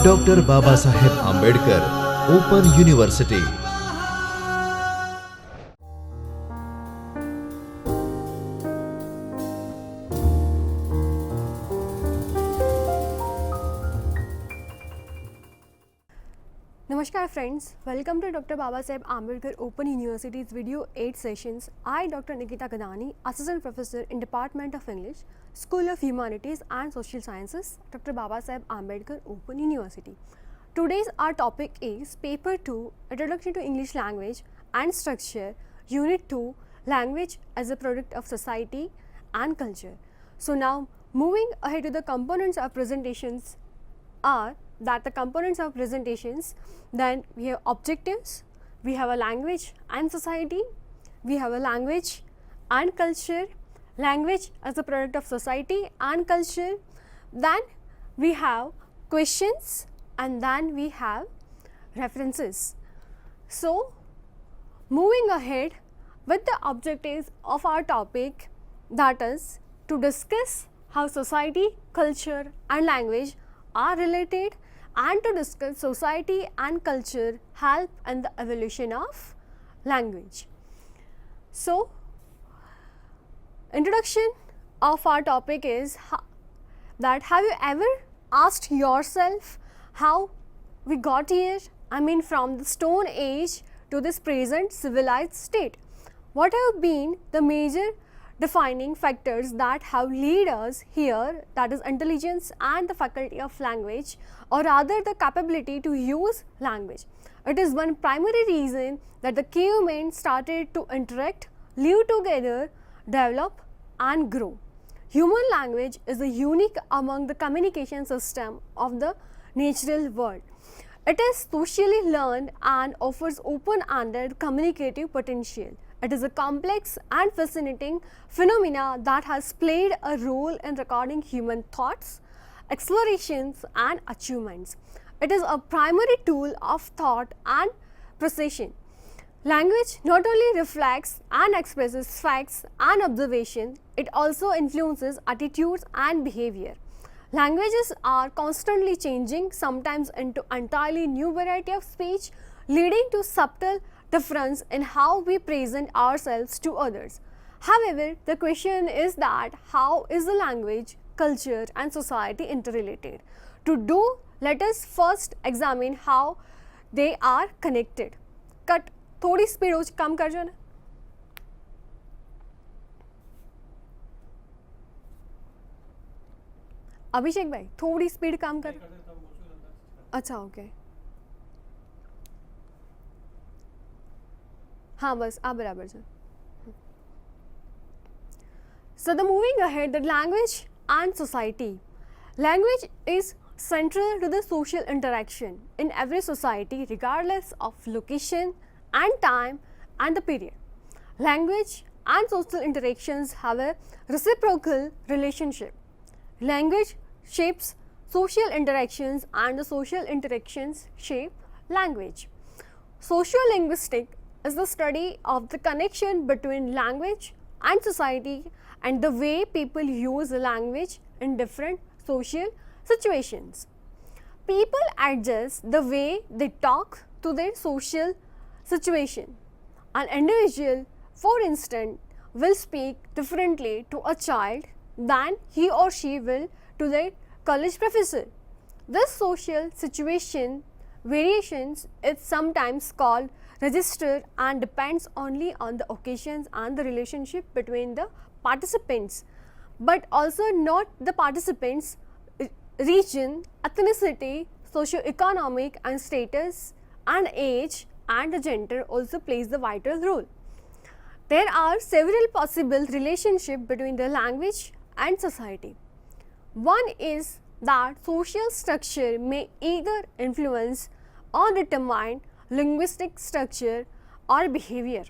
Doctor Babasaheb Ambedkar open university. Namaskar friends, welcome to Dr. Babasaheb Ambedkar Open University's video 8 sessions. I, Dr. Nikita Kadani, Assistant Professor in Department of English, School of Humanities and Social Sciences, Dr. Babasaheb Ambedkar Open University. Today's our topic is Paper 2, Introduction to English Language and Structure, Unit 2, Language as a Product of Society and Culture. So now moving ahead to the components of presentations are that the components of presentations, then we have objectives, we have a language and society, we have a language and culture, language as a product of society and culture, then we have questions, and then we have references. So moving ahead with the objectives of our topic, that is to discuss how society, culture and language are related, and to discuss society and culture help in the evolution of language. So introduction of our topic is that have you ever asked yourself how we got here? I mean, from the Stone Age to this present civilized state. What have been the major defining factors that have led us here, that is intelligence and the faculty of language, or rather the capability to use language. It is one primary reason that the cavemen started to interact, live together, develop and grow. Human language is a unique among the communication system of the natural world. It is socially learned and offers open-ended communicative potential. It is a complex and fascinating phenomena that has played a role in recording human thoughts, explorations and achievements. It is a primary tool of thought and precision. Language not only reflects and expresses facts and observation, it also influences attitudes and behavior. Languages are constantly changing, sometimes into entirely new variety of speech, leading to subtle difference in how we present ourselves to others. However, the question is that how is the language, culture and society interrelated? To do, let us first examine how they are connected. Cut, थोड़ी speed हो कम कर जो ना. अभिषेक भाई थोड़ी speed कम कर. अच्छा okay. हाँ बस आप बराबर से. So the moving ahead, the language and society. Language is central to the social interaction in every society regardless of location and time and the period. Language and social interactions have a reciprocal relationship. Language shapes social interactions and the social interactions shape language. Sociolinguistic is the study of the connection between language and society and the way people use language in different social situations. People adjust the way they talk to their social situation. An individual, for instance, will speak differently to a child than he or she will to their college professor. This social situation variations is sometimes called register and depends only on the occasions and the relationship between the participants, but also not the participants' region, ethnicity, socio-economic and status and age and the gender also plays the vital role. There are several possible relationships between the language and society. One is that social structure may either influence or determine linguistic structure or behavior.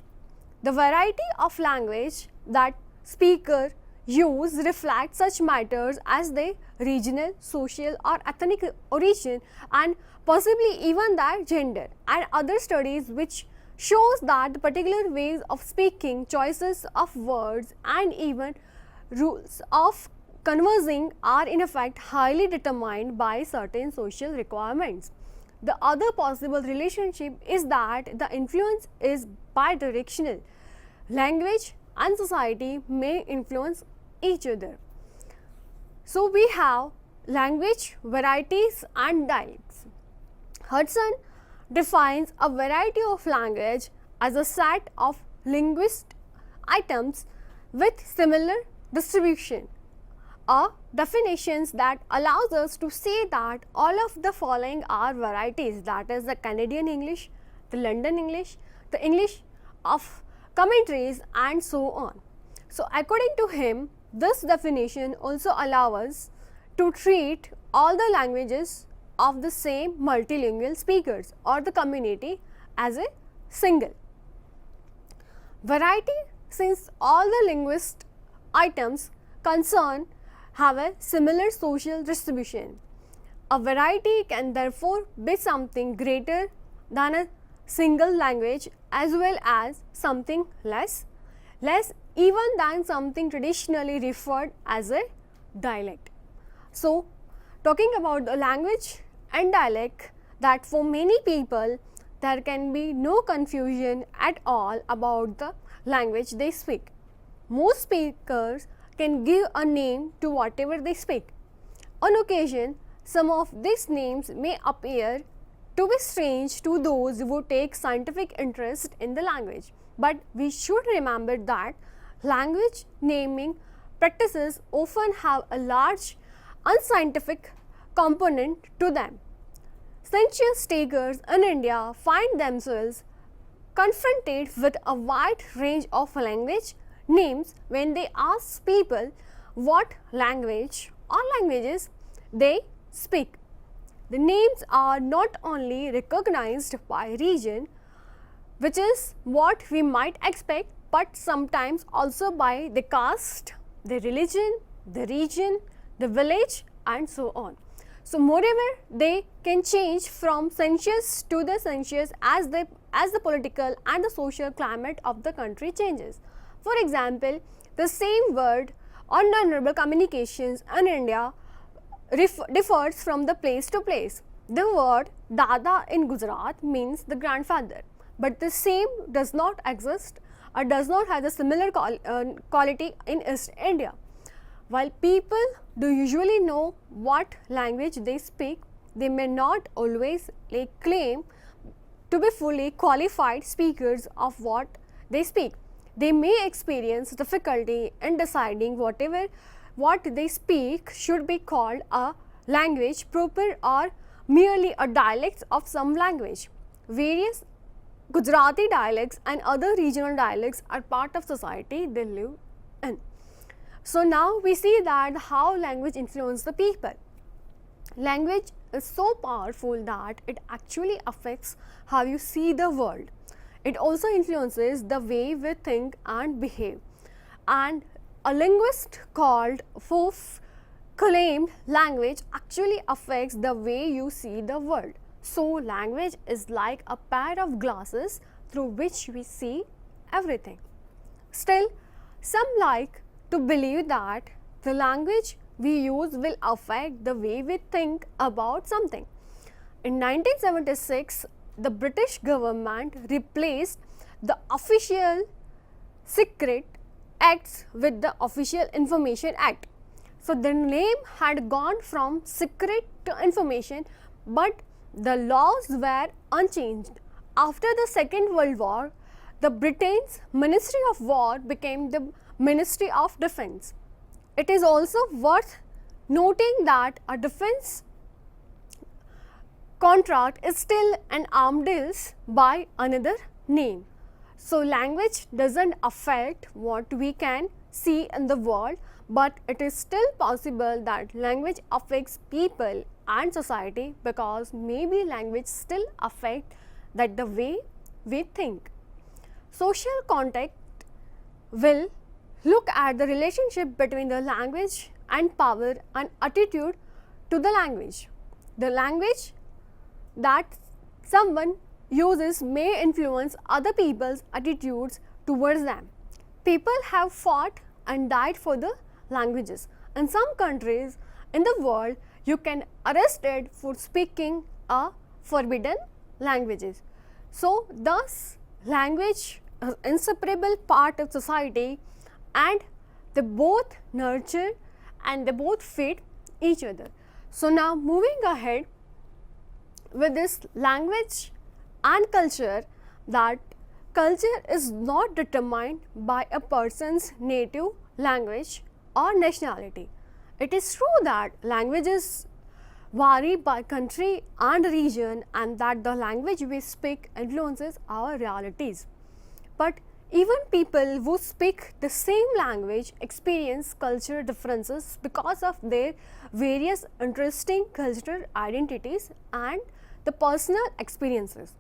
The variety of language that speakers use reflect such matters as their regional, social or ethnic origin and possibly even their gender, and other studies which shows that the particular ways of speaking, choices of words and even rules of conversing are in effect highly determined by certain social requirements. The other possible relationship is that the influence is bidirectional. Language and society may influence each other. So we have language, varieties and dialects. Hudson defines a variety of language as a set of linguistic items with similar distribution. A definition that allows us to say that all of the following are varieties, that is the Canadian English, the London English, the English of commentaries and so on. So according to him, this definition also allows us to treat all the languages of the same multilingual speakers or the community as a single. Variety, since all the linguistic items concerned have a similar social distribution. A variety can therefore be something greater than a single language as well as something less even than something traditionally referred as a dialect. So, talking about the language and dialect, that for many people there can be no confusion at all about the language they speak. Most speakers can give a name to whatever they speak. On occasion, some of these names may appear to be strange to those who take scientific interest in the language, but we should remember that language naming practices often have a large unscientific component to them. Census takers in India find themselves confronted with a wide range of language names when they ask people what language or languages they speak. The names are not only recognized by region, which is what we might expect, but sometimes also by the caste, the religion, the region, the village and so on. So moreover, they can change from census to the census as the political and the social climate of the country changes. For example, the same word on non-verbal communications in India differs from the place to place. The word Dada in Gujarat means the grandfather, but the same does not exist or does not have the similar quality in East India. While people do usually know what language they speak, they may not always claim to be fully qualified speakers of what they speak. They may experience difficulty in deciding what they speak should be called a language proper or merely a dialect of some language. Various Gujarati dialects and other regional dialects are part of society they live in. So now we see that how language influences the people. Language is so powerful that it actually affects how you see the world. It also influences the way we think and behave. And a linguist called Fof claimed language actually affects the way you see the world. So language is like a pair of glasses through which we see everything. Still, some like to believe that the language we use will affect the way we think about something. In 1976, the British government replaced the official Secret Acts with the Official Information Act. So the name had gone from secret to information, but the laws were unchanged. After the Second World War, the Britain's Ministry of War became the Ministry of Defence. It is also worth noting that a defence contract is still an arms deal by another name. So language doesn't affect what we can see in the world, but it is still possible that language affects people and society, because maybe language still affect that the way we think. Social context will look at the relationship between the language and power and attitude to the language. The language that someone uses may influence other people's attitudes towards them. People have fought and died for the languages, in some countries in the world, you can arrested for speaking a forbidden languages. So, thus language is inseparable part of society, and they both nurture and they both feed each other. So, now moving ahead with this language and culture, that culture is not determined by a person's native language or nationality. It is true that languages vary by country and region, and that the language we speak influences our realities. But even people who speak the same language experience cultural differences because of their various interesting cultural identities and the personal experiences.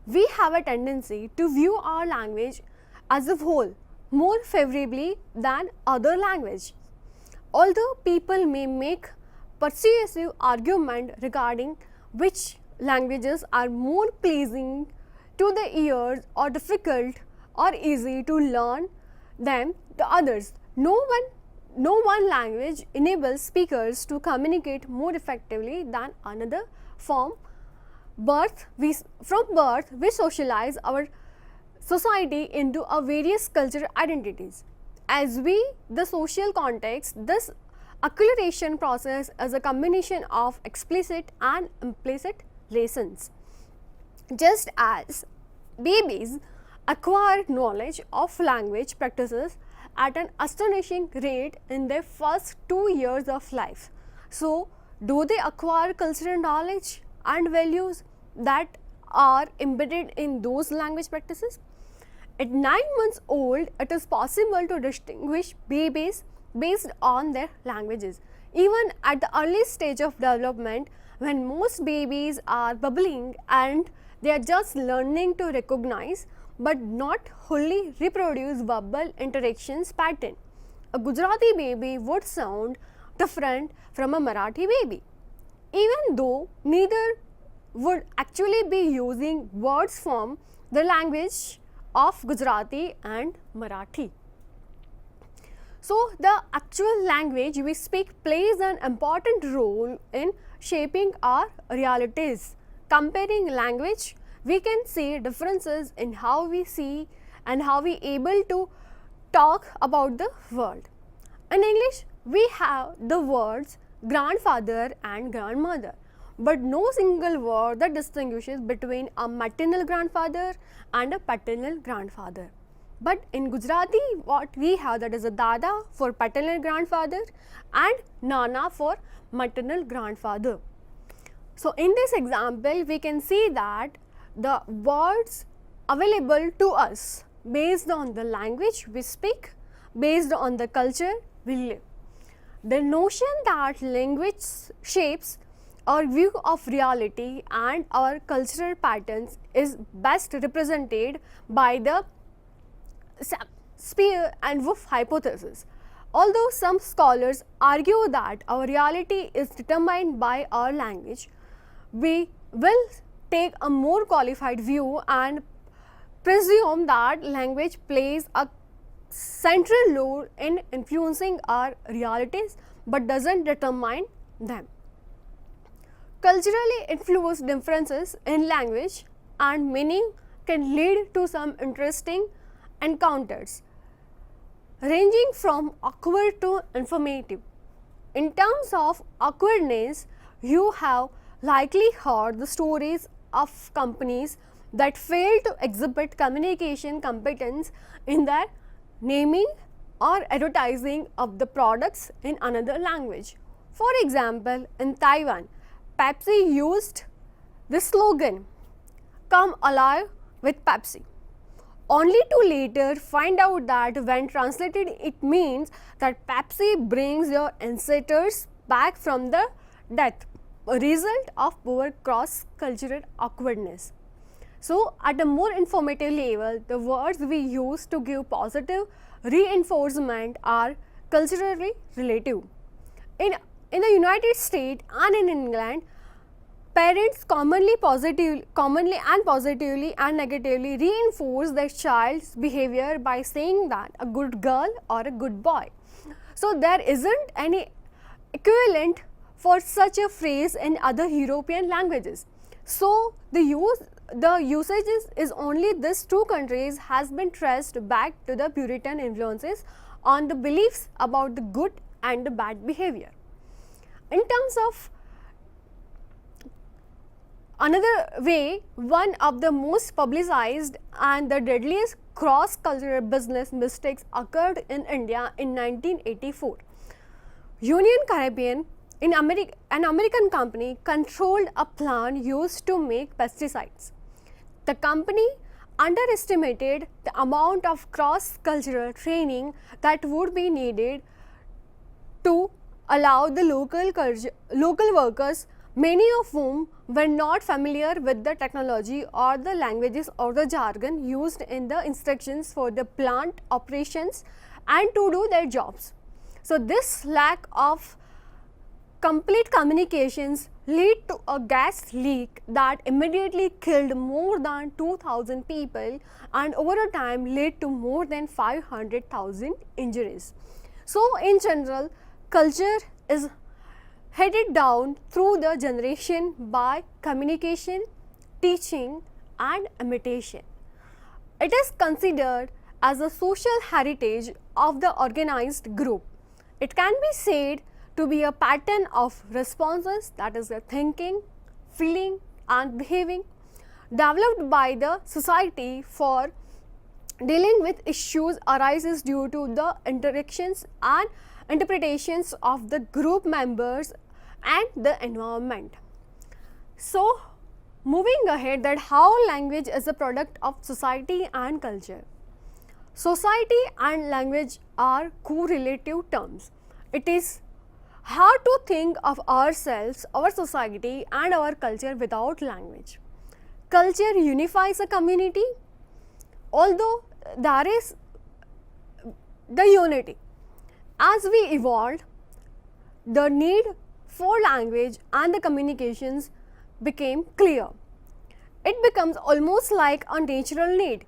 We have a tendency to view our language as a whole more favorably than other language. Although people may make persuasive argument regarding which languages are more pleasing to the ears or difficult or easy to learn than the others, no one language enables speakers to communicate more effectively than another. From birth we socialize our society into a various cultural identities. As we the social context, this acculturation process is a combination of explicit and implicit lessons. Just as babies acquire knowledge of language practices at an astonishing rate in their first 2 years of life, so do they acquire cultural knowledge and values that are embedded in those language practices. At 9 months old, it is possible to distinguish babies based on their languages. Even at the early stage of development, when most babies are bubbling and they are just learning to recognize but not wholly reproduce verbal interactions pattern, a Gujarati baby would sound different from a Marathi baby, even though neither would actually be using words from the language of Gujarati and Marathi. So, the actual language we speak plays an important role in shaping our realities. Comparing language, we can see differences in how we see and how we able to talk about the world. In English, we have the words grandfather and grandmother, but no single word that distinguishes between a maternal grandfather and a paternal grandfather. But in Gujarati, what we have, that is a dada for paternal grandfather and nana for maternal grandfather. So, in this example, we can see that the words available to us based on the language we speak, based on the culture we live. The notion that language shapes our view of reality and our cultural patterns is best represented by the Spear and Wolf hypothesis. Although some scholars argue that our reality is determined by our language, we will take a more qualified view and presume that language plays a central role in influencing our realities but doesn't determine them. Culturally influenced differences in language and meaning can lead to some interesting encounters, ranging from awkward to informative. In terms of awkwardness, you have likely heard the stories of companies that fail to exhibit communication competence in their naming or advertising of the products in another language. For example, in Taiwan, Pepsi used the slogan, "Come alive with Pepsi," only to later find out that when translated it means that Pepsi brings your ancestors back from the death, a result of poor cross-cultural awkwardness. So, at a more informative level, the words we use to give positive reinforcement are culturally relative. In the United States and in England, parents commonly and positively and negatively reinforce their child's behavior by saying that a good girl or a good boy. So there isn't any equivalent for such a phrase in other European languages. So the usage is only these two countries has been traced back to the Puritan influences on the beliefs about the good and the bad behavior. In terms of another way, one of the most publicized and the deadliest cross-cultural business mistakes occurred in India in 1984. Union Caribbean, an American company, controlled a plant used to make pesticides. The company underestimated the amount of cross-cultural training that would be needed to allow the local workers, many of whom were not familiar with the technology or the languages or the jargon used in the instructions for the plant operations and to do their jobs. So this lack of complete communications lead to a gas leak that immediately killed more than 2,000 people and over a time led to more than 500,000 injuries. So in general, culture is headed down through the generation by communication, teaching and imitation. It is considered as a social heritage of the organized group. It can be said to be a pattern of responses, that is the thinking, feeling and behaving developed by the society for dealing with issues arises due to the interactions and interpretations of the group members and the environment. So moving ahead, that how language is a product of society and culture. Society and language are correlative terms. It is hard to think of ourselves, our society and our culture without language. Culture unifies a community, although there is the unity. As we evolved, the need for language and the communications became clear. It becomes almost like a natural need.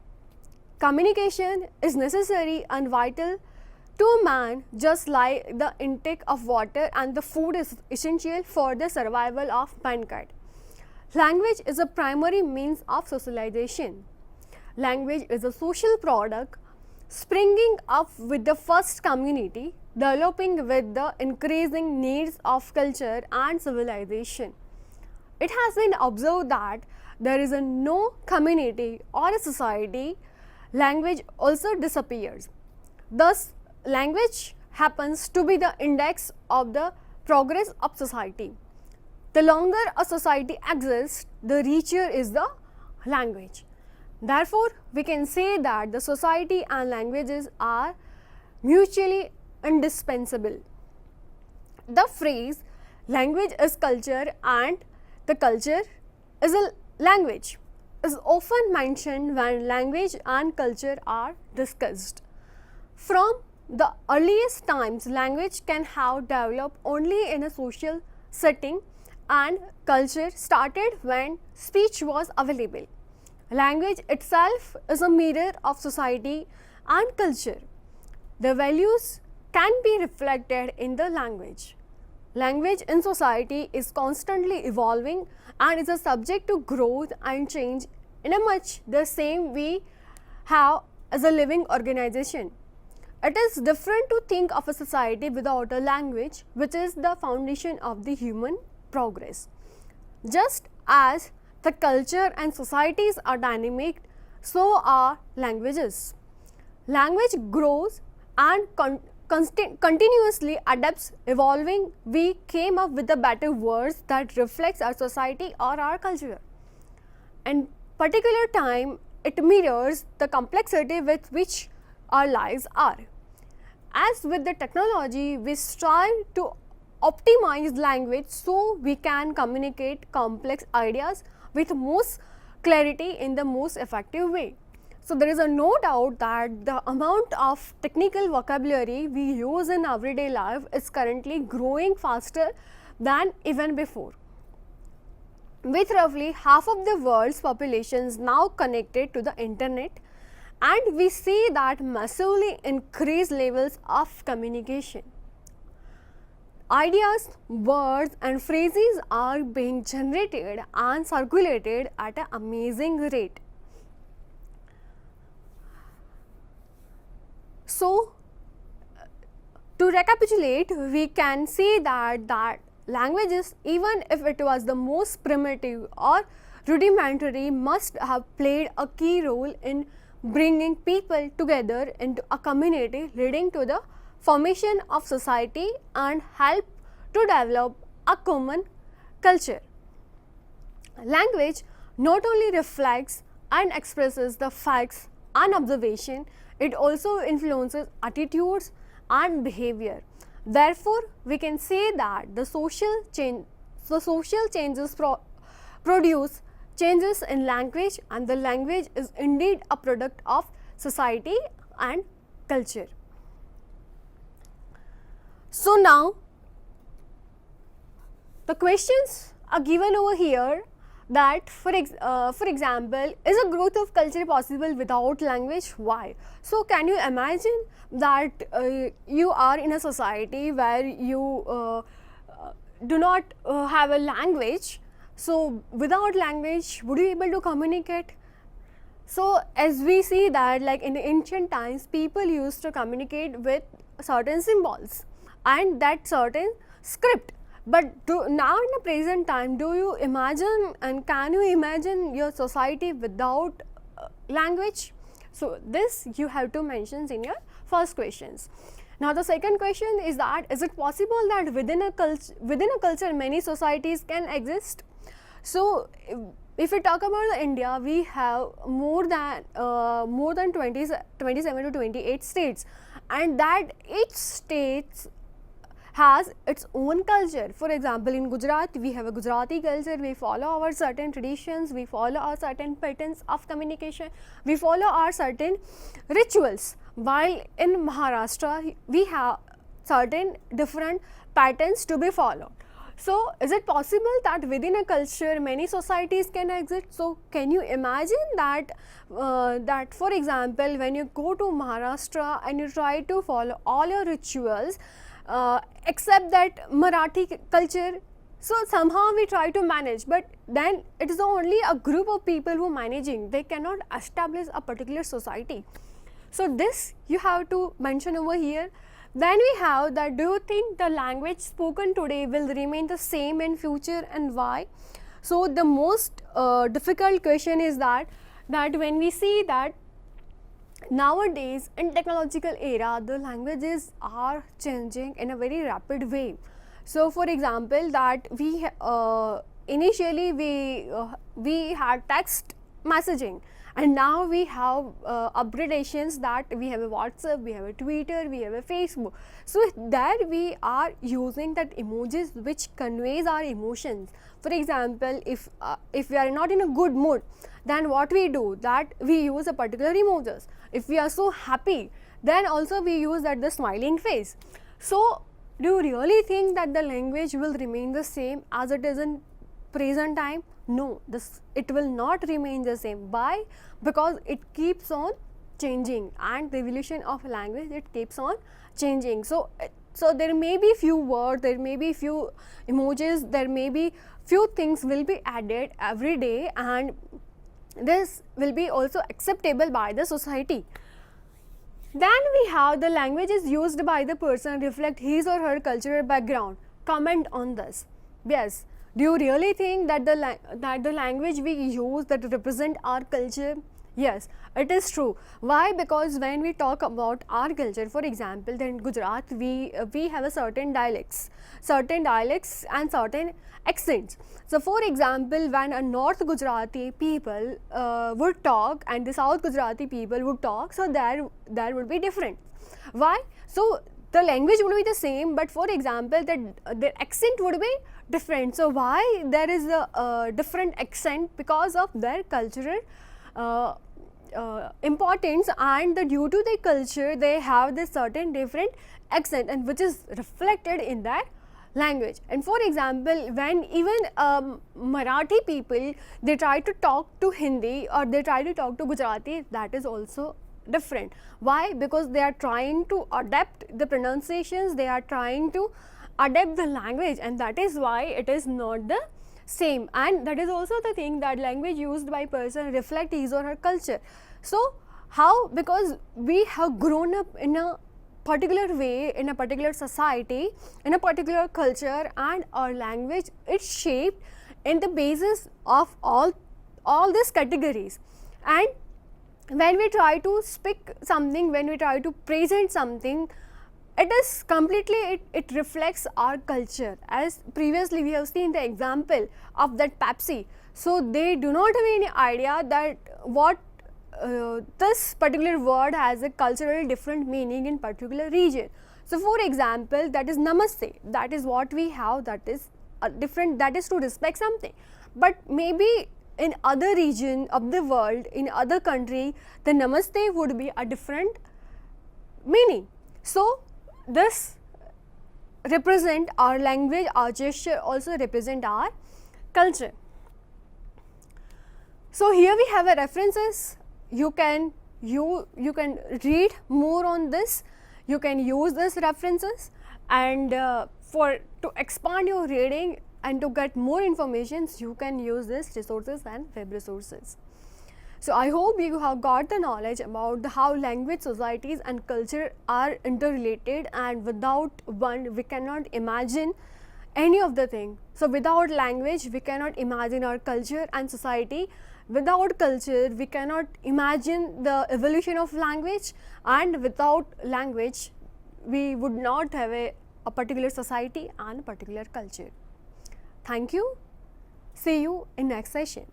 Communication is necessary and vital to man, just like the intake of water and the food is essential for the survival of mankind. Language is a primary means of socialization. Language is a social product springing up with the first community, developing with the increasing needs of culture and civilization. It has been observed that there is no community or a society, language also disappears. Thus, language happens to be the index of the progress of society. The longer a society exists, the richer is the language. Therefore, we can say that the society and languages are mutually indispensable. The phrase language is culture and the culture is a language is often mentioned when language and culture are discussed. From the earliest times, language can have developed only in a social setting and culture started when speech was available. Language itself is a mirror of society and culture. The values can be reflected in the language. Language in society is constantly evolving and is a subject to growth and change in a much the same we have as a living organization. It is different to think of a society without a language, which is the foundation of the human progress. Just as the culture and societies are dynamic, so are languages. Language grows and continuously adapts, evolving. We came up with the better words that reflects our society or our culture. In particular time, it mirrors the complexity with which our lives are. As with the technology, we strive to optimize language so we can communicate complex ideas with most clarity in the most effective way. So there is no doubt that the amount of technical vocabulary we use in everyday life is currently growing faster than even before. With roughly half of the world's populations now connected to the internet, and we see that massively increased levels of communication. ideas, words and phrases are being generated and circulated at an amazing rate. So, to recapitulate, we can say that languages, even if it was the most primitive or rudimentary, must have played a key role in bringing people together into a community, leading to the formation of society and help to develop a common culture. Language not only reflects and expresses the facts and observation, it also influences attitudes and behavior. Therefore, we can say that the social changes produce changes in language, and the language is indeed a product of society and culture. So now, the questions are given over here that for example, is a growth of culture possible without language? Why? So can you imagine that you are in a society where you do not have a language? So without language, would you be able to communicate? So as we see that, like in the ancient times, people used to communicate with certain symbols and that certain script. But now in the present time, do you imagine and can you imagine your society without language? So this you have to mention in your first questions. Now the second question is that, is it possible that within a culture many societies can exist? So if we talk about India, we have more than 27 to 28 states, and that each state has its own culture. For example, in Gujarat, we have a Gujarati culture, we follow our certain traditions, we follow our certain patterns of communication, we follow our certain rituals. While in Maharashtra, we have certain different patterns to be followed. So, is it possible that within a culture many societies can exist? So, can you imagine that for example, when you go to Maharashtra and you try to follow all your rituals, except that Marathi culture, so somehow we try to manage, but then it is only a group of people who are managing, they cannot establish a particular society. So this you have to mention over here. Then we have that, do you think the language spoken today will remain the same in future, and why? So the most difficult question is that when we see that nowadays in technological era, the languages are changing in a very rapid way. So for example, that we initially we had text messaging, and now we have upgradations that we have a WhatsApp, we have a Twitter, we have a Facebook. So there we are using that emojis which conveys our emotions. For example, if we are not in a good mood, then what we do, that we use a particular emojis. If we are so happy, then also we use that the smiling face. So do you really think that the language will remain the same as it is in present time? No, it will not remain the same. Why? Because it keeps on changing, and the evolution of language, it keeps on changing. So there may be few words, there may be few emojis, there may be few things will be added every day, and this will be also acceptable by the society. Then we have the languages used by the person reflect his or her cultural background. Comment on this. Yes. Do you really think that the language we use that represent our culture? Yes, it is true. Why? Because when we talk about our culture, for example, then in Gujarat we have a certain dialects and certain accents. So for example, when a North Gujarati people would talk and the South Gujarati people would talk, so there would be different. Why? So the language would be the same, but for example, the accent would be different. So why there is a different accent? Because of their cultural importance, and due to their culture they have this certain different accent, and which is reflected in that language. And for example, when even Marathi people, they try to talk to Hindi or they try to talk to Gujarati, that is also different. Why? Because they are trying to adapt the pronunciations, they are trying to adapt the language, and that is why it is not the same. And that is also the thing, that language used by person reflect his or her culture. So how? Because we have grown up in a particular way, in a particular society, in a particular culture, and our language is shaped in the basis of all these categories. And when we try to speak something, when we try to present something, it is completely, it reflects our culture. As previously we have seen the example of that Pepsi. So they do not have any idea that what this particular word has a culturally different meaning in particular region. So for example, that is namaste, that is what we have, that is a different, that is to respect something. But maybe in other region of the world, in other country, the namaste would be a different meaning. So this represent our language, our gesture also represent our culture. So here we have a references. You can read more on this, you can use these references, and to expand your reading and to get more information, you can use these resources and web resources. So I hope you have got the knowledge about how language, societies and culture are interrelated, and without one we cannot imagine any of the thing. So without language we cannot imagine our culture and society. Without culture we cannot imagine the evolution of language, and without language we would not have a particular society and a particular culture. Thank you. See you in next session.